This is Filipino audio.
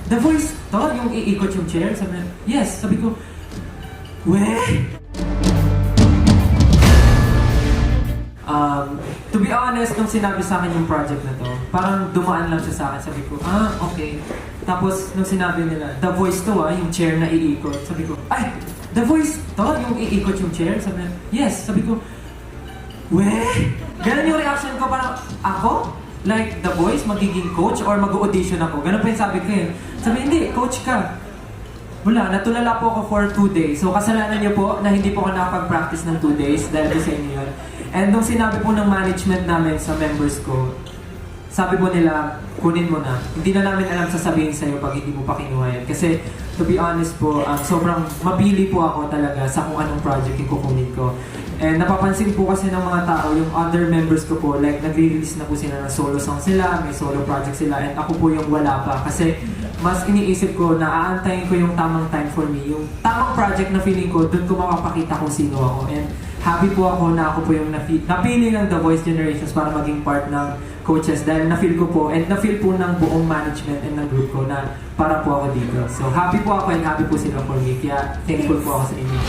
The Voice to, yung iikot yung chair? Sabi niya, yes. Sabi ko, to be honest, nung sinabi sa akin yung project na to, parang dumaan lang siya sa akin. Sabi ko, okay. Tapos, nung sinabi nila, The Voice to yung chair na iikot. Sabi ko, ay, The Voice to, yung iikot yung chair? Sabi niya, yes. Sabi ko, ganun yung reaction ko, parang, ako? Like, The Voice, magiging coach or mag-audition ako? Ganun pa yung sabi ko yun. Sabi, hindi, coach ka. Wala, natulala po ako for 2 days. So, kasalanan niyo po na hindi po ako nakapag-practice ng 2 days dahil sa inyo yun. And nung sinabi po ng management namin sa members ko, sabi po nila, kunin mo na. Hindi na namin alam sasabihin sa'yo pag hindi mo pa kinuha yan. Kasi, to be honest po, sobrang mabili po ako talaga sa kung anong project yung kukunin ko. And napapansin po kasi ng mga tao, yung other members ko po, like nagre-release na po sila ng solo song sila, may solo project sila, and ako po yung wala pa. Kasi mas iniisip ko na aantayin ko yung tamang time for me. Yung tamang project na feeling ko, doon ko makapakita kung sino ako. And happy po ako na ako po yung napili ng The Voice Generations para maging part ng coaches dahil na-feel ko po and na-feel po ng buong management and ng group ko na para po ako dito. So happy po ako and happy po sila for me. Kaya thankful po ako sa inyo.